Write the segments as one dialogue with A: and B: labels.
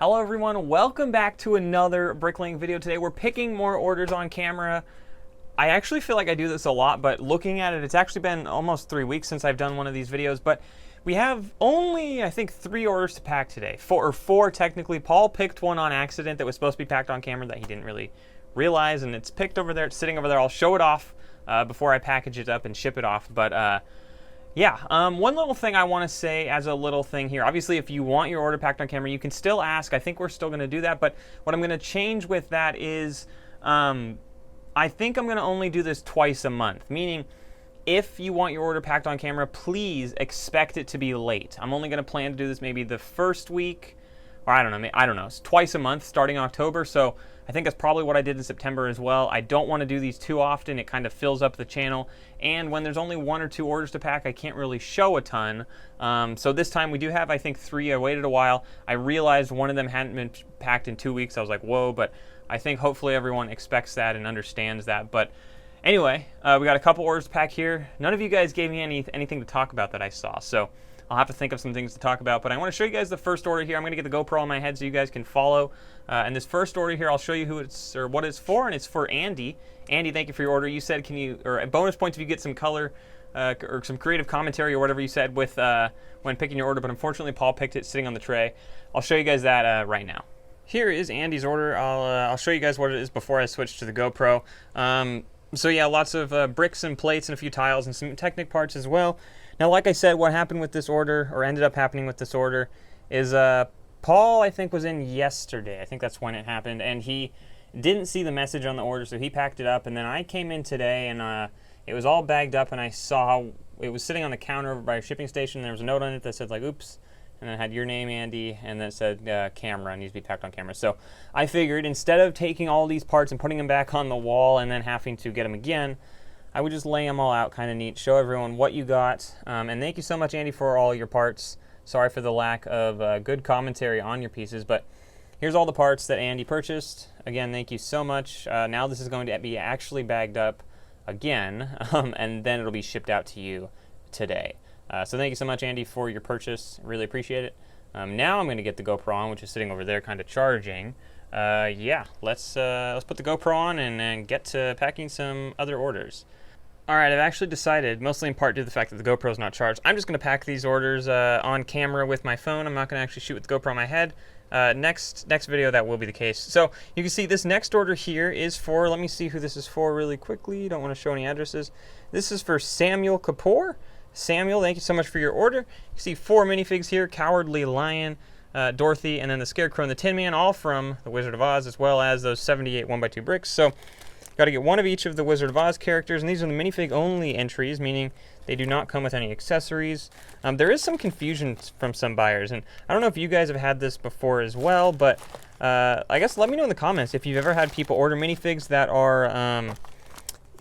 A: Hello everyone, welcome back to another BrickLink video. Today we're picking more orders on camera. I actually feel like I do this a lot, but looking at it, it's actually been almost 3 weeks since I've done one of these videos, but we have only, I think, 3 orders to pack today. Four technically. Paul picked one on accident that was supposed to be packed on camera that he didn't really realize, and it's picked over there, it's sitting over there. I'll show it off before I package it up and ship it off, but yeah, one little thing I want to say as a little thing here. Obviously, if you want your order packed on camera, you can still ask. I think we're still going to do that, but what I'm going to change with that is I think I'm going to only do this twice a month, meaning if you want your order packed on camera, please expect it to be late. I'm only going to plan to do this maybe the first week, or I don't know. It's twice a month starting October, so I think that's probably what I did in September as well. I don't want to do these too often. It kind of fills up the channel, and when there's only 1 or 2 orders to pack, I can't really show a ton. So this time we do have, I think, 3. I waited a while. I realized one of them hadn't been packed in 2 weeks. I was like, whoa, but I think hopefully everyone expects that and understands that. But anyway, we got a couple orders to pack here. None of you guys gave me anything to talk about that I saw, so I'll have to think of some things to talk about, but I want to show you guys the first order here. I'm going to get the GoPro on my head so you guys can follow. And this first order here, I'll show you who it's or what it's for, and it's for Andy. Andy, thank you for your order. You said, or bonus points if you get some color or some creative commentary or whatever you said with when picking your order, but unfortunately Paul picked it sitting on the tray. I'll show you guys that right now. Here is Andy's order. I'll show you guys what it is before I switch to the GoPro. So yeah, lots of bricks and plates and a few tiles and some Technic parts as well. Now, like I said, what happened with this order, or ended up happening with this order, is Paul, I think, was in yesterday. I think that's when it happened, and he didn't see the message on the order, so he packed it up, and then I came in today, and it was all bagged up, and I saw it was sitting on the counter over by a shipping station, and there was a note on it that said, like, oops, and then it had your name, Andy, and then it said camera, needs to be packed on camera. So I figured instead of taking all these parts and putting them back on the wall and then having to get them again, I would just lay them all out kind of neat, show everyone what you got. And thank you so much, Andy, for all your parts. Sorry for the lack of good commentary on your pieces, but here's all the parts that Andy purchased. Again, thank you so much. Now this is going to be actually bagged up again, and then it'll be shipped out to you today. So thank you so much, Andy, for your purchase. Really appreciate it. Now I'm going to get the GoPro on, which is sitting over there kind of charging. Yeah, let's put the GoPro on and get to packing some other orders. All right, I've actually decided, mostly in part due to the fact that the GoPro is not charged, I'm just going to pack these orders on camera with my phone. I'm not going to actually shoot with the GoPro on my head. Next video, that will be the case. So you can see this next order here is for, let me see who this is for really quickly. Don't want to show any addresses. This is for Samuel Kapoor. Samuel, thank you so much for your order. You can see 4 minifigs here, Cowardly Lion, Dorothy, and then the Scarecrow and the Tin Man, all from the Wizard of Oz, as well as those 78 1x2 bricks. So got to get one of each of the Wizard of Oz characters, and these are the minifig only entries, meaning they do not come with any accessories. There is some confusion from some buyers, and I don't know if you guys have had this before as well, but I guess let me know in the comments if you've ever had people order minifigs that are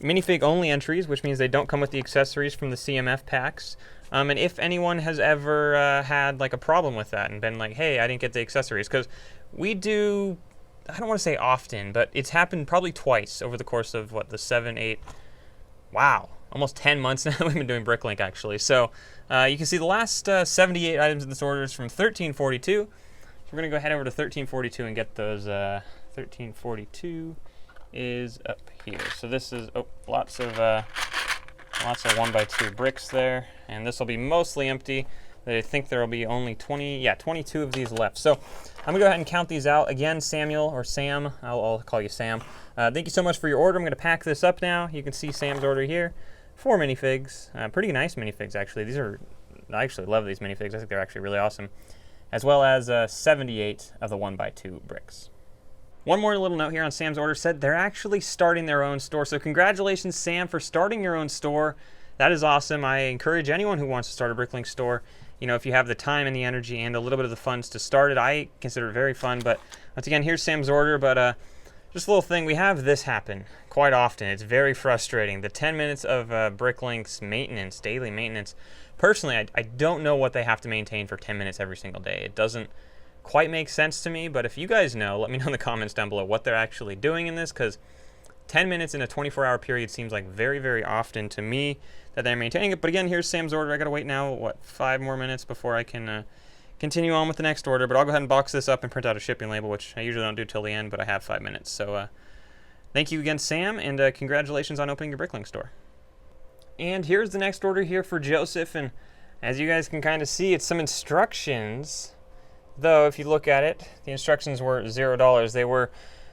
A: minifig only entries, which means they don't come with the accessories from the CMF packs. And if anyone has ever had like a problem with that and been like, hey, I didn't get the accessories, because we do, I don't want to say often, but it's happened probably twice over the course of what, the 7, 8, wow, almost 10 months now we've been doing BrickLink actually. So you can see the last 78 items in this order is from 1342. So we're going to go head over to 1342 and get those. 1342 is up here. So this is lots of 1x2 bricks there, and this will be mostly empty. I think there will be only 22 of these left. So I'm gonna go ahead and count these out. Again, Samuel, or Sam, I'll call you Sam. Thank you so much for your order. I'm gonna pack this up now. You can see Sam's order here. 4 minifigs, pretty nice minifigs actually. I actually love these minifigs. I think they're actually really awesome. As well as 78 of the 1x2 bricks. One more little note here on Sam's order said they're actually starting their own store. So congratulations, Sam, for starting your own store. That is awesome. I encourage anyone who wants to start a BrickLink store, you know, if you have the time and the energy and a little bit of the funds to start it. I consider it very fun. But once again, here's Sam's order. But just a little thing, we have this happen quite often. It's very frustrating. The 10 minutes of BrickLink's maintenance, daily maintenance. Personally, I don't know what they have to maintain for 10 minutes every single day. It doesn't quite make sense to me, but if you guys know, let me know in the comments down below what they're actually doing in this, because 10 minutes in a 24-hour period seems like very, very often to me that they're maintaining it. But again, here's Sam's order. I gotta wait now, what, 5 more minutes before I can continue on with the next order. But I'll go ahead and box this up and print out a shipping label, which I usually don't do till the end, but I have 5 minutes. So thank you again, Sam, and congratulations on opening your BrickLink store. And here's the next order here for Joseph, and as you guys can kind of see, it's some instructions. Though, if you look at it, the instructions were $0. They were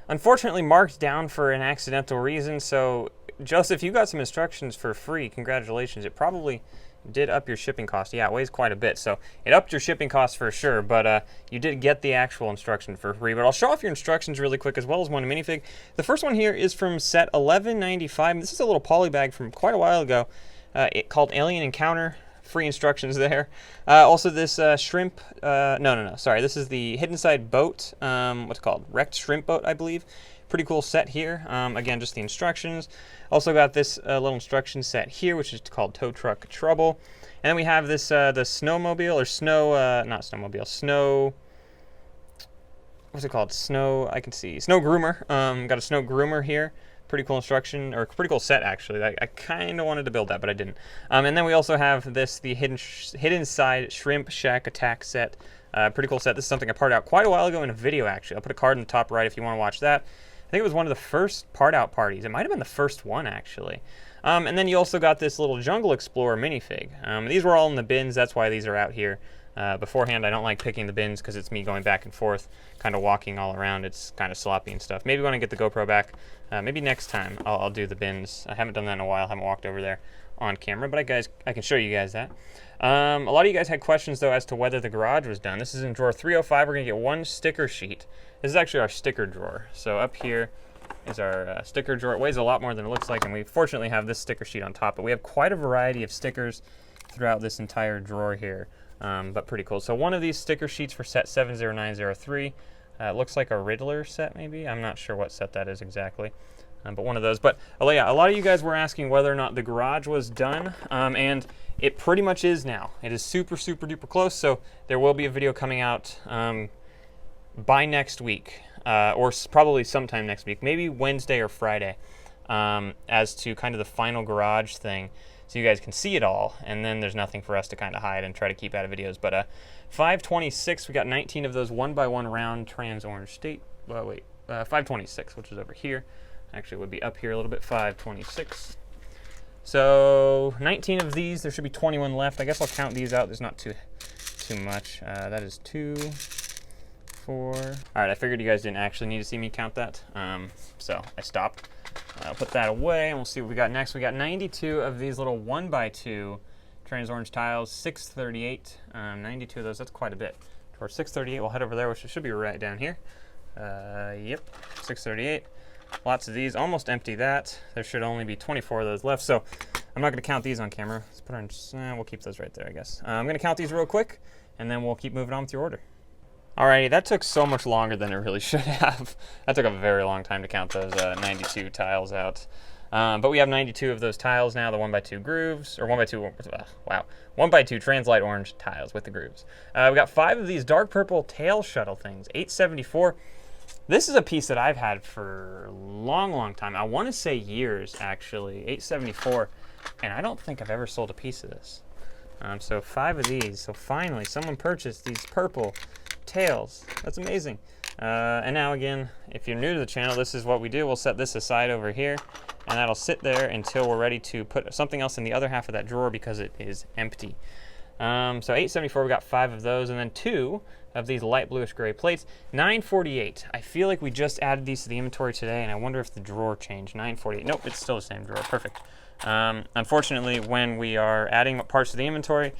A: unfortunately marked down for an accidental reason, so Joseph, you got some instructions for free. Congratulations. It probably did up your shipping cost. Yeah, it weighs quite a bit, so it upped your shipping cost for sure, but you did get the actual instruction for free. But I'll show off your instructions really quick, as well as one minifig. The first one here is from set 1195. This is a little poly bag from quite a while ago, called Alien Encounter. Free instructions there. Also this shrimp, sorry, this is the Hidden Side boat, what's it called? Wrecked shrimp boat, I believe. Pretty cool set here. Again, just the instructions. Also got this little instruction set here, which is called Tow Truck Trouble. And then we have this, the snowmobile, or snow, not snowmobile, snow, what's it called? Snow, I can see, snow groomer. Got a snow groomer here. Pretty cool instruction, or pretty cool set actually. I kind of wanted to build that, but I didn't. And then we also have this, the Hidden Side Shrimp Shack Attack set. Pretty cool set. This is something I parted out quite a while ago in a video actually. I'll put a card in the top right if you want to watch that. I think it was one of the first part out parties. It might have been the first one actually. And then you also got this little Jungle Explorer minifig. These were all in the bins, that's why these are out here. Beforehand, I don't like picking the bins because it's me going back and forth, kind of walking all around. It's kind of sloppy and stuff. Maybe when I get the GoPro back, maybe next time I'll do the bins. I haven't done that in a while. I haven't walked over there on camera, but I can show you guys that. A lot of you guys had questions, though, as to whether the garage was done. This is in drawer 305. We're going to get one sticker sheet. This is actually our sticker drawer. So up here is our sticker drawer. It weighs a lot more than it looks like, and we fortunately have this sticker sheet on top. But we have quite a variety of stickers throughout this entire drawer here. But pretty cool. So one of these sticker sheets for set 70903. It looks like a Riddler set, maybe. I'm not sure what set that is exactly. But one of those. But yeah, a lot of you guys were asking whether or not the garage was done. And it pretty much is now. It is super, super duper close. So there will be a video coming out by next week. Or probably sometime next week. Maybe Wednesday or Friday. As to kind of the final garage thing. So you guys can see it all, and then there's nothing for us to kind of hide and try to keep out of videos. But 526, we got 19 of those 1x1 round trans orange state. 526, which is over here. Actually, it would be up here a little bit. 526. So 19 of these. There should be 21 left. I guess I'll count these out. There's not too much. That is 2, 4. All right, I figured you guys didn't actually need to see me count that, so I stopped. I'll put that away, and we'll see what we got next. We got 92 of these little 1x2 trans orange tiles, 638. 92 of those, that's quite a bit. For 638, we'll head over there, which should be right down here. Yep, 638. Lots of these, almost empty that. There should only be 24 of those left, so I'm not going to count these on camera. Let's put on, we'll keep those right there, I guess. I'm going to count these real quick, and then we'll keep moving on with your order. Alrighty, that took so much longer than it really should have. That took a very long time to count those 92 tiles out. But we have 92 of those tiles now, the 1x2 grooves, or 1x2, wow, 1x2 Translite orange tiles with the grooves. We got 5 of these dark purple tail shuttle things, 874. This is a piece that I've had for a long, long time. I want to say years, actually, 874, and I don't think I've ever sold a piece of this. So 5 of these, so finally someone purchased these purple tails. That's amazing. And now again, if you're new to the channel, this is what we do. We'll set this aside over here, and that'll sit there until we're ready to put something else in the other half of that drawer because it is empty. So 874, we got 5 of those, and then 2 of these light bluish gray plates. 948. I feel like we just added these to the inventory today, and I wonder if the drawer changed. 948. Nope, it's still the same drawer. Perfect. Unfortunately, when we are adding parts to the inventory,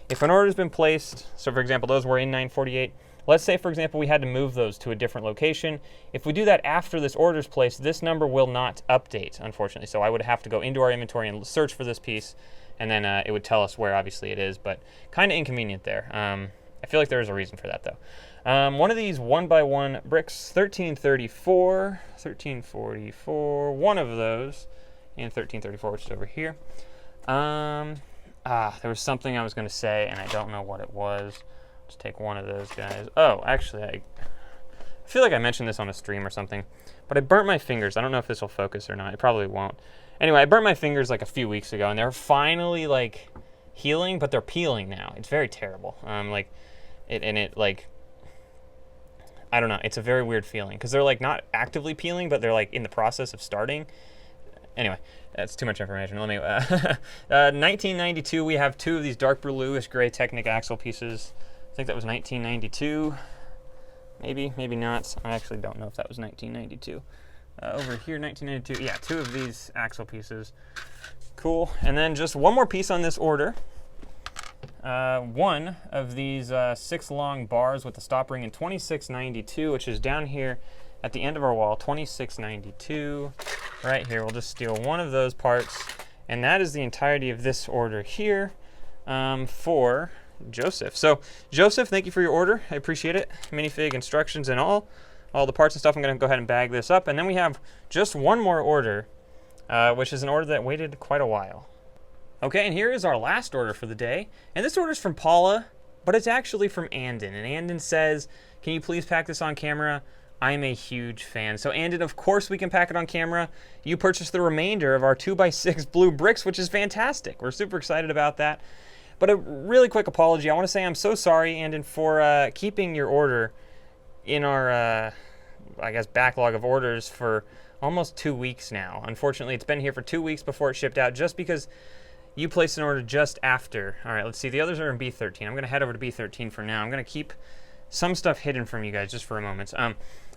A: if an order has been placed, so for example, those were in 948, let's say, for example, we had to move those to a different location. If we do that after this order is placed, this number will not update, unfortunately. So I would have to go into our inventory and search for this piece, and then it would tell us where obviously it is, but kind of inconvenient there. I feel like there is a reason for that, though. One of these 1x1 bricks, 1334, 1344, one of those, and 1334, which is over here. There was something I was going to say, and I don't know what it was. Let's take one of those guys. Oh, actually, I feel like I mentioned this on a stream or something, but I burnt my fingers. I don't know if this will focus or not. It probably won't. Anyway, I burnt my fingers like a few weeks ago, and they're finally like healing, but they're peeling now. It's very terrible. Like it like, I don't know, it's a very weird feeling because they're like not actively peeling, but they're like in the process of starting. Anyway, that's too much information. Let me 1992, we have 2 of these dark bluish gray Technic axle pieces. I think that was 1992. Maybe not. I actually don't know if that was 1992. Over here, 1992. Yeah, 2 of these axle pieces. Cool. And then just one more piece on this order. One of these 6 long bars with the stop ring in 2692, which is down here at the end of our wall. 2692. Right here. We'll just steal one of those parts. And that is the entirety of this order here for Joseph. So Joseph, thank you for your order. I appreciate it. Minifig instructions and all the parts and stuff. I'm going to go ahead and bag this up. And then we have just one more order, which is an order that waited quite a while. Okay, and here is our last order for the day. And this order is from Paula, but it's actually from Andon. And Andon says, can you please pack this on camera? I'm a huge fan. So Andon, of course we can pack it on camera. You purchased the remainder of our 2x6 blue bricks, which is fantastic. We're super excited about that. But a really quick apology. I want to say I'm so sorry, Andon, for keeping your order in our, I guess, backlog of orders for almost 2 weeks now. Unfortunately, it's been here for 2 weeks before it shipped out just because you placed an order just after. All right, let's see. The others are in B13. I'm going to head over to B13 for now. I'm going to keep some stuff hidden from you guys just for a moment.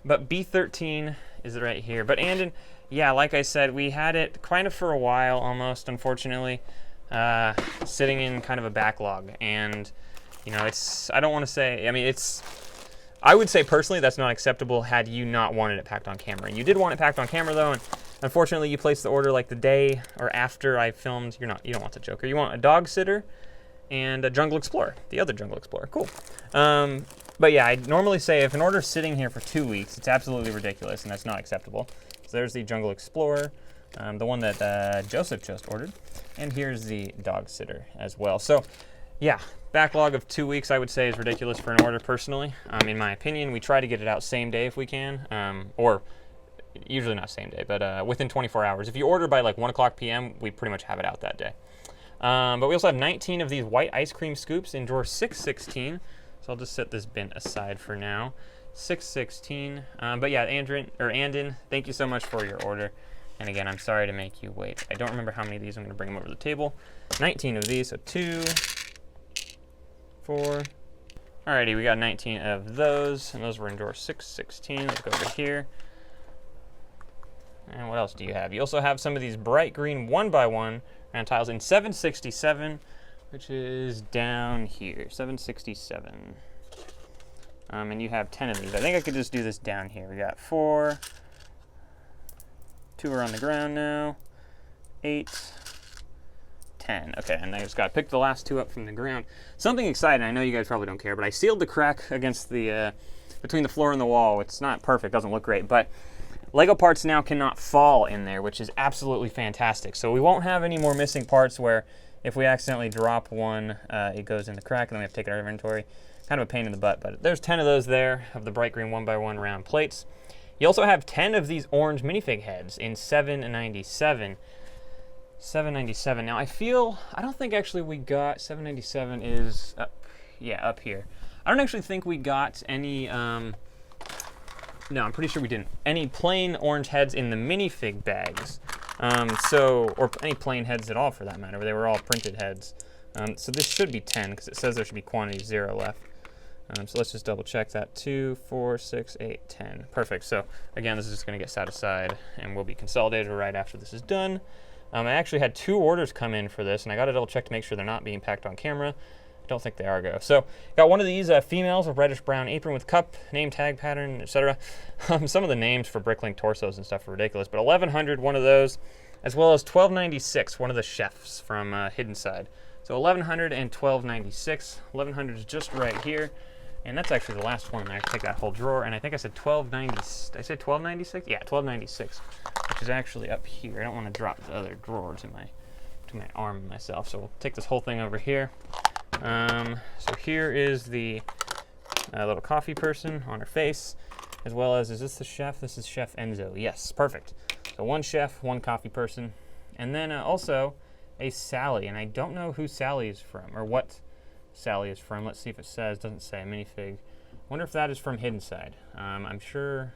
A: But B13 is right here. But Andon, yeah, like I said, we had it kind of for a while almost, unfortunately. Sitting in kind of a backlog, and you know, I don't want to say, I mean, I would say personally that's not acceptable had you not wanted it packed on camera. You did want it packed on camera though, and unfortunately you placed the order like the day or after I filmed. You don't want the Joker. You want a dog sitter and a Jungle Explorer, the other Jungle Explorer. Cool. But yeah, I normally say if an order's sitting here for 2 weeks, it's absolutely ridiculous, and that's not acceptable. So there's the Jungle Explorer. The one that Joseph just ordered. And here's the dog sitter as well. So, yeah, backlog of 2 weeks I would say is ridiculous for an order personally. In my opinion, we try to get it out same day if we can, or usually not same day, but within 24 hours. If you order by like 1 o'clock p.m., we pretty much have it out that day. But we also have 19 of these white ice cream scoops in drawer 616. So I'll just set this bin aside for now. 616. But yeah, Andon, thank you so much for your order. And again, I'm sorry to make you wait. I don't remember how many of these. I'm going to bring them over the table. 19 of these, so 2, 4. Alrighty, we got 19 of those, and those were in drawer 616. Let's go over here. And what else do you have? You also have some of these bright green 1x1 round tiles in 767, which is down here, 767. And you have 10 of these. I think I could just do this down here. We got 4. 2 are on the ground now. 8, 10. Okay, and I just got to pick the last 2 up from the ground. Something exciting, I know you guys probably don't care, but I sealed the crack against the, between the floor and the wall. It's not perfect, doesn't look great, but Lego parts now cannot fall in there, which is absolutely fantastic. So we won't have any more missing parts where if we accidentally drop one, it goes in the crack and then we have to take it out of inventory. Kind of a pain in the butt, but there's 10 of those there of the bright green 1x1 round plates. You also have 10 of these orange minifig heads in 797. 797. Now I don't think actually we got, 797 is up, yeah, up here. I don't actually think we got any, no, I'm pretty sure we didn't. Any plain orange heads in the minifig bags. Or any plain heads at all for that matter. They were all printed heads. So this should be 10 because it says there should be quantity 0 left. So let's just double check that. 2, 4, 6, 8, 10. Perfect. So again, this is just going to get set aside and will be consolidated right after this is done. I actually had 2 orders come in for this, and I got to double check to make sure they're not being packed on camera. I don't think they are, go. So got one of these females, a reddish brown apron with cup, name tag pattern, etc. Some of the names for BrickLink torsos and stuff are ridiculous, but 1100, one of those, as well as 1296, one of the chefs from Hidden Side. So 1100 and 1296. 1100 is just right here. And that's actually the last one. I take that whole drawer, and I think I said 1290. Did I say 1296? Yeah, 1296, which is actually up here. I don't want to drop the other drawer to my arm myself, so we'll take this whole thing over here. So here is the little coffee person on her face, as well as, is this the chef? This is Chef Enzo. Yes, perfect. So 1 chef, 1 coffee person, and then also a Sally, and I don't know who Sally is from, or what Sally is from. Let's see if it says. Doesn't say. Minifig. I wonder if that is from Hidden Side. I'm sure.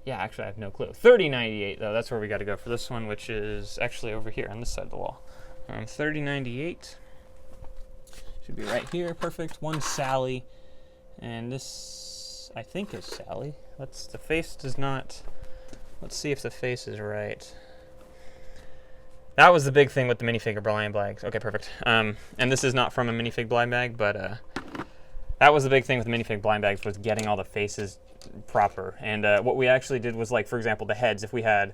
A: Yeah, actually, I have no clue. 3098, though. That's where we got to go for this one, which is actually over here on this side of the wall. 3098. Should be right here. Perfect. One Sally. And this, I think, is Sally. The face does not. Let's see if the face is right. That was the big thing with the minifig blind bags. Okay, perfect. And this is not from a minifig blind bag, but that was the big thing with minifig blind bags, was getting all the faces proper. And what we actually did was, like, for example, the heads. If we had,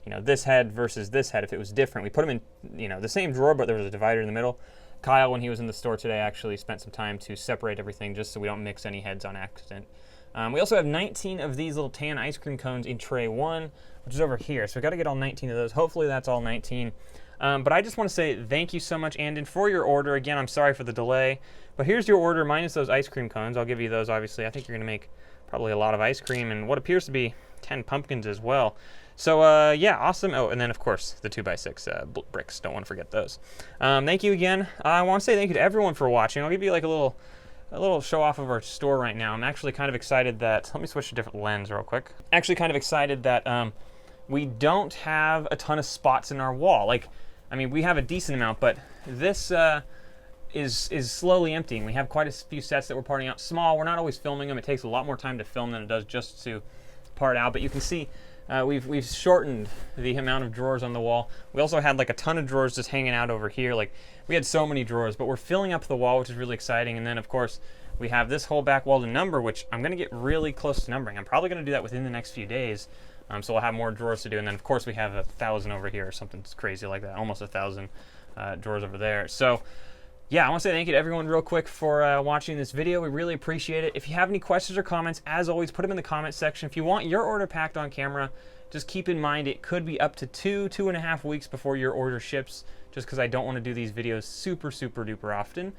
A: this head versus this head, if it was different, we put them in, the same drawer, but there was a divider in the middle. Kyle, when he was in the store today, actually spent some time to separate everything just so we don't mix any heads on accident. We also have 19 of these little tan ice cream cones in tray 1, which is over here. So we've got to get all 19 of those. Hopefully that's all 19. But I just want to say thank you so much, Andon, for your order. Again, I'm sorry for the delay. But here's your order minus those ice cream cones. I'll give you those, obviously. I think you're going to make probably a lot of ice cream and what appears to be 10 pumpkins as well. So, yeah, awesome. Oh, and then, of course, the 2x6 bricks. Don't want to forget those. Thank you again. I want to say thank you to everyone for watching. I'll give you like a little show off of our store right now. I'm actually kind of excited that, let me switch to a different lens real quick. Actually kind of excited that we don't have a ton of spots in our wall. Like, I mean, we have a decent amount, but this is slowly emptying. We have quite a few sets that we're parting out small. We're not always filming them. It takes a lot more time to film than it does just to part out, but you can see we've shortened the amount of drawers on the wall. We also had like a ton of drawers just hanging out over here. Like, we had so many drawers, but we're filling up the wall, which is really exciting. And then, of course, we have this whole back wall to number, which I'm going to get really close to numbering. I'm probably going to do that within the next few days. So we'll have more drawers to do. And then, of course, we have 1,000 over here or something crazy like that. Almost 1,000 drawers over there. So, yeah, I want to say thank you to everyone real quick for watching this video. We really appreciate it. If you have any questions or comments, as always, put them in the comments section. If you want your order packed on camera, just keep in mind it could be up to 2.5 weeks before your order ships, just because I don't want to do these videos super duper often.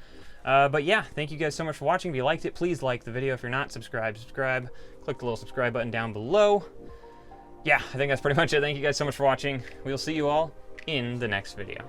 A: But yeah, thank you guys so much for watching. If you liked it, please like the video. If you're not, subscribe. Click the little subscribe button down below. Yeah, I think that's pretty much it. Thank you guys so much for watching. We'll see you all in the next video.